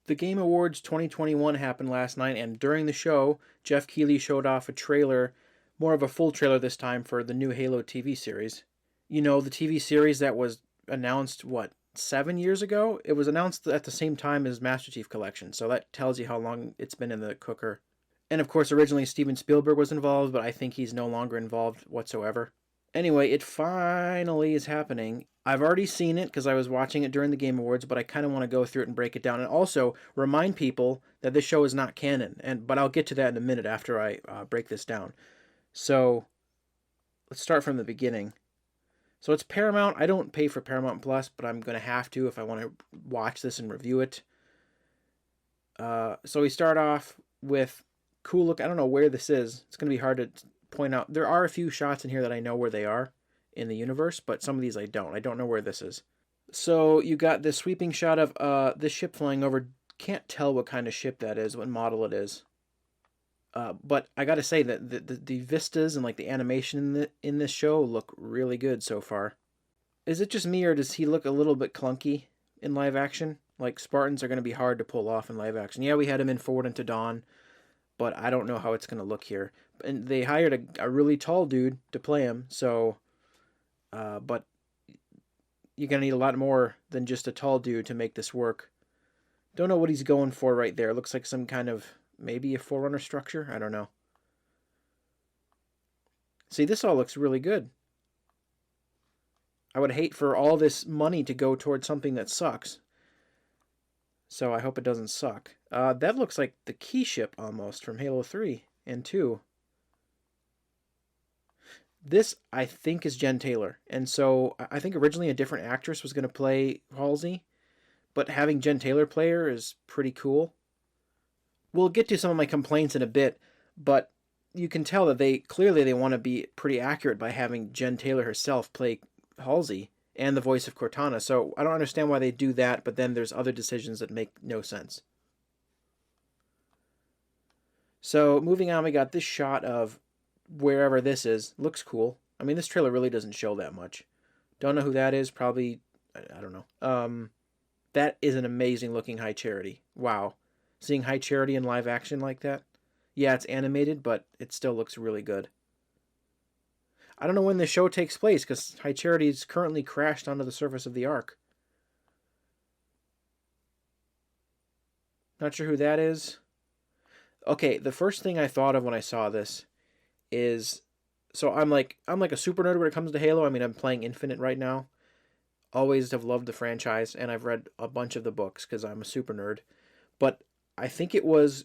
The Game Awards 2021 happened last night, and during the show, Jeff Keighley showed off a trailer, more of a full trailer this time, for the new Halo TV series. You know, the TV series that was announced, what, 7 years ago? It was announced at the same time as Master Chief Collection, so that tells you how long it's been in the cooker. And of course, originally Steven Spielberg was involved, but I think he's no longer involved whatsoever. Anyway, it finally is happening. I've already seen it because I was watching it during the Game Awards, but I kind of want to go through it and break it down, and also remind people that this show is not canon. But I'll get to that in a minute after I break this down. So let's start from the beginning. So it's Paramount. I don't pay for Paramount Plus, but I'm going to have to if I want to watch this and review it. So we start off with cool look. I don't know where this is. It's going to be hard to point out. There are a few shots in here that I know where they are in the universe, but some of these I don't. I don't know where this is. So you got this sweeping shot of this ship flying over. Can't tell what kind of ship that is, what model it is. But I gotta say that the vistas and like the animation in this show look really good so far. Is it just me, or does he look a little bit clunky in live action? Like Spartans are gonna be hard to pull off in live action. Yeah, we had him in Forward Unto Dawn, but I don't know how it's gonna look here. And they hired a really tall dude to play him, so but you're going to need a lot more than just a tall dude to make this work. Don't know what he's going for right there. Looks like some kind of, maybe a Forerunner structure? I don't know. See, this all looks really good. I would hate for all this money to go towards something that sucks. So I hope it doesn't suck. That looks like the key ship almost from Halo 3 and 2. This, I think, is Jen Taylor. And so I think originally a different actress was going to play Halsey, but having Jen Taylor play her is pretty cool. We'll get to some of my complaints in a bit, but you can tell that they want to be pretty accurate by having Jen Taylor herself play Halsey and the voice of Cortana. So I don't understand why they do that, but then there's other decisions that make no sense. So moving on, we got this shot of wherever this is. Looks cool. I mean, this trailer really doesn't show that much. Don't know who that is. Probably, I don't know. That is an amazing looking High Charity. Wow. Seeing High Charity in live action like that. Yeah, it's animated, but it still looks really good. I don't know when the show takes place because High Charity is currently crashed onto the surface of the Ark. Not sure who that is. Okay, the first thing I thought of when I saw this is, so I'm like a super nerd when it comes to Halo. I mean, I'm playing Infinite right now. Always have loved the franchise, and I've read a bunch of the books because I'm a super nerd. But I think it was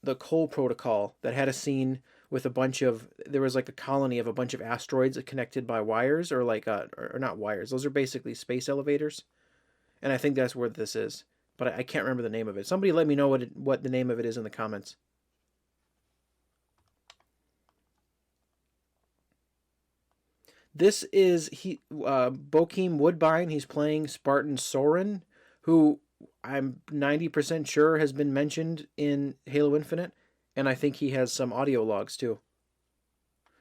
the Cole Protocol that had a scene with a bunch of, there was like a colony of a bunch of asteroids connected by wires, or like or not wires. Those are basically space elevators, and I think that's where this is. But I can't remember the name of it. Somebody let me know what the name of it is in the comments. This is Bokeem Woodbine. He's playing Spartan Soren, who I'm 90% sure has been mentioned in Halo Infinite, and I think he has some audio logs too.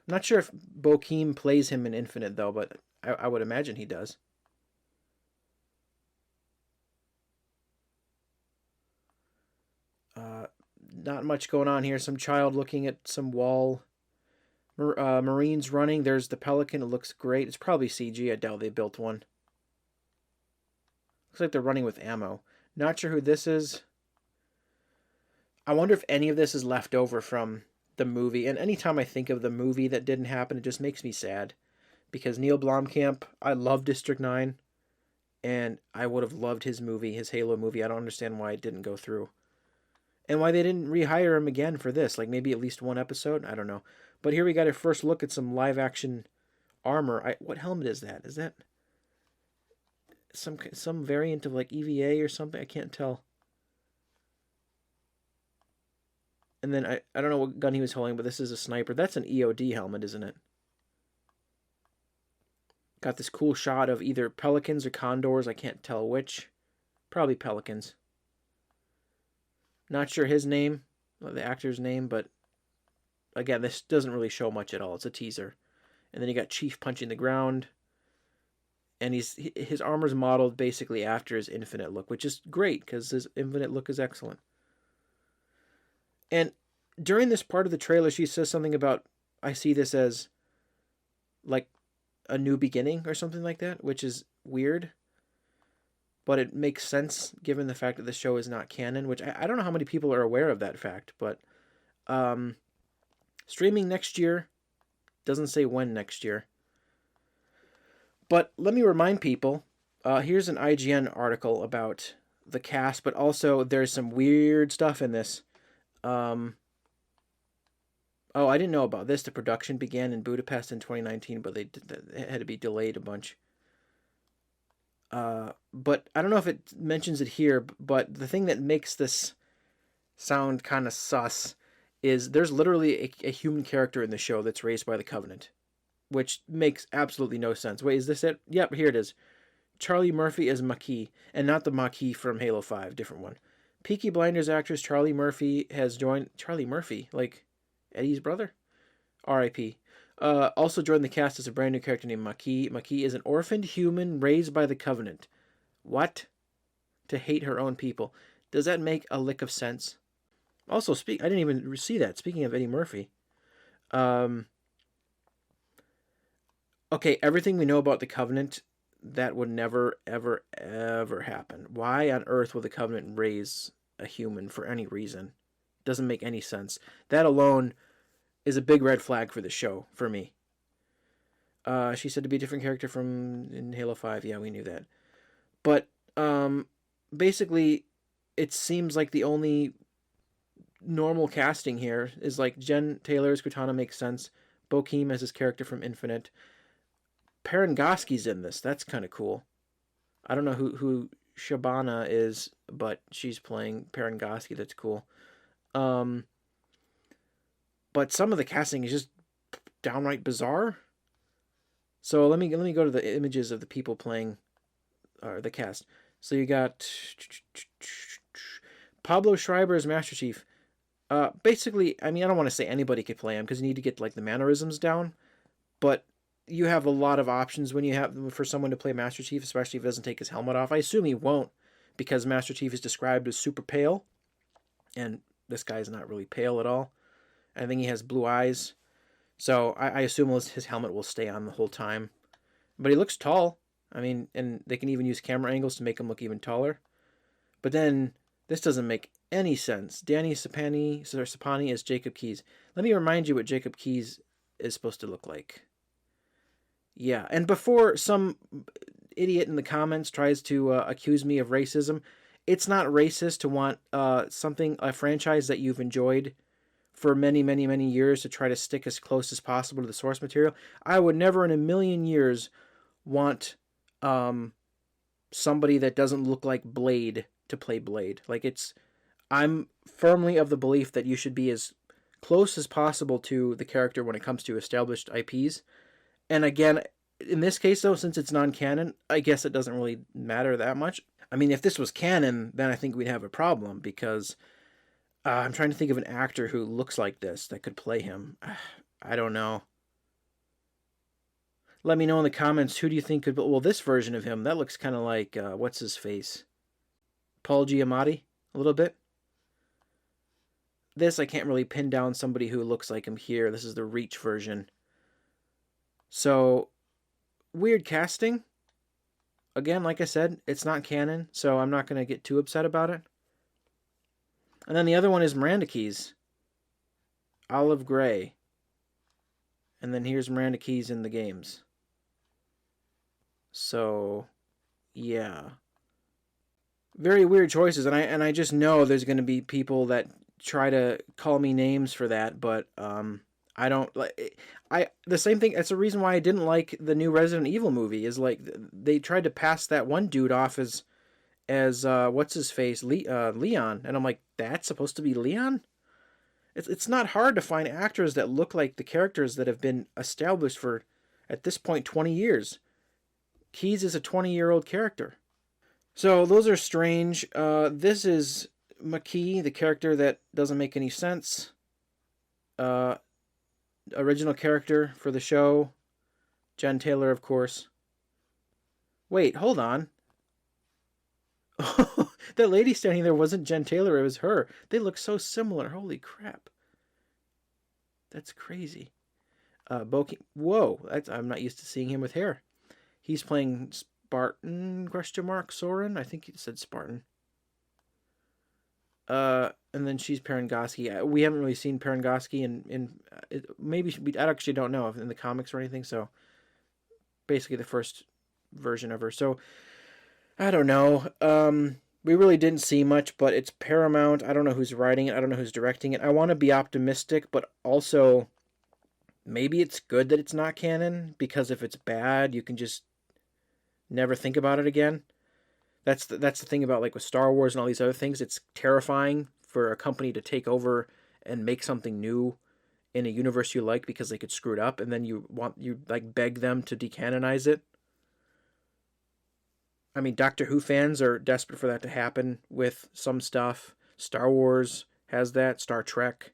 I'm not sure if Bokeem plays him in Infinite though, but I would imagine he does. Not much going on here. Some child looking at some wall. Marines running. There's the Pelican. It looks great. It's probably CG. I doubt they built one. Looks like they're running with ammo. Not sure who this is. I wonder if any of this is left over from the movie. And anytime I think of the movie that didn't happen, it just makes me sad. Because Neil Blomkamp, I love District 9. And I would have loved his movie, his Halo movie. I don't understand why it didn't go through. And why they didn't rehire him again for this. Like maybe at least one episode. I don't know. But here we got a first look at some live action armor. What helmet is that? Is that some variant of like EVA or something? I can't tell. And then I don't know what gun he was holding, but this is a sniper. That's an EOD helmet, isn't it? Got this cool shot of either pelicans or condors. I can't tell which. Probably pelicans. Not sure his name, the actor's name, but again, this doesn't really show much at all. It's a teaser. And then you got Chief punching the ground. and his armor's modeled basically after his Infinite look, which is great because his Infinite look is excellent. And during this part of the trailer, she says something about, I see this as like a new beginning or something like that, which is weird. But it makes sense given the fact that the show is not canon, which I don't know how many people are aware of that fact, but streaming next year, doesn't say when next year. But let me remind people, here's an IGN article about the cast, but also there's some weird stuff in this. Oh, I didn't know about this. The production began in Budapest in 2019, but it had to be delayed a bunch. But I don't know if it mentions it here, but the thing that makes this sound kind of sus is there's literally a human character in the show that's raised by the Covenant, which makes absolutely no sense. Wait, is this it? Yep, here it is. Charlie Murphy as Makee, and not the Makee from Halo 5, different one. Peaky Blinders actress Charlie Murphy has joined... Charlie Murphy? Like Eddie's brother? R.I.P. Also joined the cast as a brand new character named Makee. Makee is an orphaned human raised by the Covenant. What? To hate her own people. Does that make a lick of sense? Also, I didn't even see that. Speaking of Eddie Murphy. Okay, everything we know about the Covenant, that would never, ever, ever happen. Why on earth would the Covenant raise a human for any reason? Doesn't make any sense. That alone is a big red flag for the show, for me. She said to be a different character from in Halo 5. Yeah, we knew that. But, basically, it seems like the only normal casting here is like Jen Taylor as Cortana makes sense. Bokeem as his character from Infinite. Perrin Goski's in this. That's kind of cool. I don't know who Shabana is, but she's playing Perrin Goski. That's cool. But some of the casting is just downright bizarre. So let me go to the images of the people playing the cast. So you got Pablo Schreiber as Master Chief. Basically, I mean, I don't want to say anybody could play him because you need to get like the mannerisms down, but you have a lot of options when you have for someone to play Master Chief, especially if he doesn't take his helmet off. I assume he won't because Master Chief is described as super pale, and this guy is not really pale at all. I think he has blue eyes, so I assume his helmet will stay on the whole time. But he looks tall. I mean, and they can even use camera angles to make him look even taller. But then this doesn't make any sense. Danny Sapani is Jacob Keyes. Let me remind you what Jacob Keyes is supposed to look like. Yeah, and before some idiot in the comments tries to accuse me of racism, it's not racist to want a franchise that you've enjoyed for many, many, many years to try to stick as close as possible to the source material. I would never in a million years want somebody that doesn't look like Blade to play Blade. I'm firmly of the belief that you should be as close as possible to the character when it comes to established IPs. And again, in this case, though, since it's non-canon, I guess it doesn't really matter that much. I mean, if this was canon, then I think we'd have a problem because I'm trying to think of an actor who looks like this that could play him. I don't know. Let me know in the comments, who do you think could... Well, this version of him, that looks kind of like, what's his face? Paul Giamatti, a little bit. This, I can't really pin down somebody who looks like him here. This is the Reach version. So, weird casting. Again, like I said, it's not canon, so I'm not going to get too upset about it. And then the other one is Miranda Keyes. Olive Gray. And then here's Miranda Keyes in the games. So, yeah. Very weird choices, and I just know there's going to be people that try to call me names for that, but I don't like. The same thing. That's the reason why I didn't like the new Resident Evil movie. Is like they tried to pass that one dude off as what's his face, Leon, and I'm like, that's supposed to be Leon. It's not hard to find actors that look like the characters that have been established for, at this point, 20 years. Keyes is a 20-year-old character. So those are strange. This is Makee, the character that doesn't make any sense. Original character for the show. Jen Taylor, of course. Wait, hold on. That lady standing there wasn't Jen Taylor, it was her. They look so similar. Holy crap. That's crazy. Whoa, I'm not used to seeing him with hair. He's playing Spartan, question mark, Soren? I think he said Spartan. And then she's Parangosky. We haven't really seen Parangosky maybe I actually don't know if in the comics or anything. So basically the first version of her. So I don't know. We really didn't see much, but it's Paramount. I don't know who's writing it. I don't know who's directing it. I want to be optimistic, but also maybe it's good that it's not canon, because if it's bad, you can just never think about it again. That's the thing about, like, with Star Wars and all these other things. It's terrifying for a company to take over and make something new in a universe you like because they could screw it up, and then you like beg them to decanonize it. I mean, Doctor Who fans are desperate for that to happen with some stuff. Star Wars has that, Star Trek.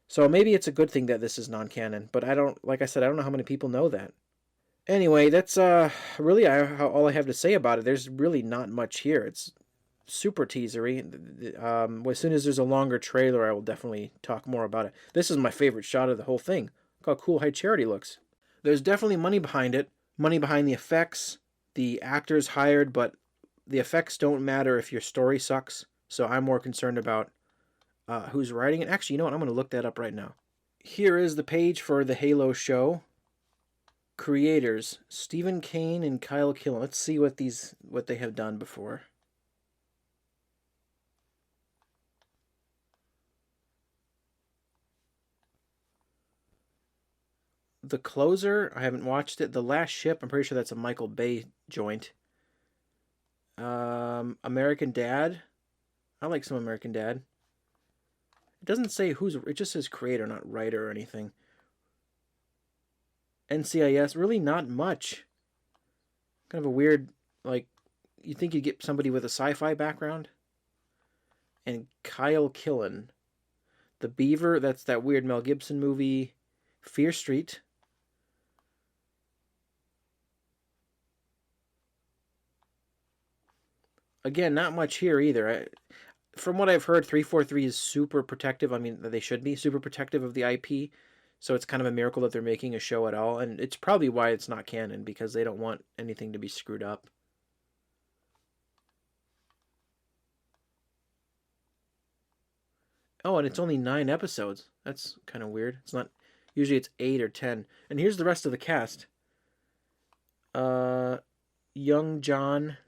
So maybe it's a good thing that this is non-canon, but like I said, I don't know how many people know that. Anyway, that's really all I have to say about it. There's really not much here. It's super teasery. As soon as there's a longer trailer, I will definitely talk more about it. This is my favorite shot of the whole thing. Look how cool High Charity looks. There's definitely money behind it. Money behind the effects, the actors hired, but the effects don't matter if your story sucks. So I'm more concerned about who's writing it. Actually, you know what? I'm going to look that up right now. Here is the page for the Halo show. Creators Stephen Kane and Kyle Killen. Let's see what they have done before. The Closer, I haven't watched it. The Last Ship, I'm pretty sure that's a Michael Bay joint. American Dad, I like some American Dad. It doesn't say it just says creator, not writer or anything. NCIS, really not much. Kind of a weird, like, you think you'd get somebody with a sci-fi background. And Kyle Killen. The Beaver, that's that weird Mel Gibson movie. Fear Street. Again, not much here either. From what I've heard, 343 is super protective. I mean, they should be super protective of the IP. So it's kind of a miracle that they're making a show at all. And it's probably why it's not canon, because they don't want anything to be screwed up. Oh, and it's only 9 episodes. That's kind of weird. It's not... Usually it's 8 or 10. And here's the rest of the cast. Young John...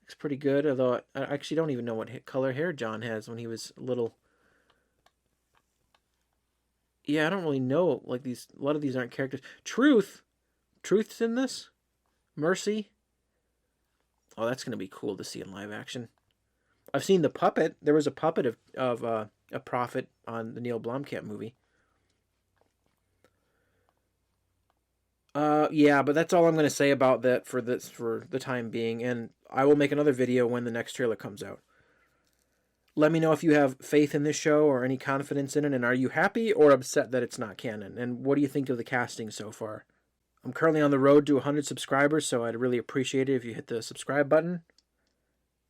Looks pretty good, although I actually don't even know what color hair John has when he was little. Yeah, I don't really know. Like, a lot of these aren't characters. Truth's in this. Mercy. Oh, that's gonna be cool to see in live action. I've seen the puppet. There was a puppet of a prophet on the Neil Blomkamp movie. Yeah, but that's all I'm going to say about that for the time being, and I will make another video when the next trailer comes out. Let me know if you have faith in this show or any confidence in it, and are you happy or upset that it's not canon, and what do you think of the casting so far? I'm currently on the road to 100 subscribers, so I'd really appreciate it if you hit the subscribe button,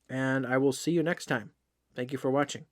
and I will see you next time. Thank you for watching.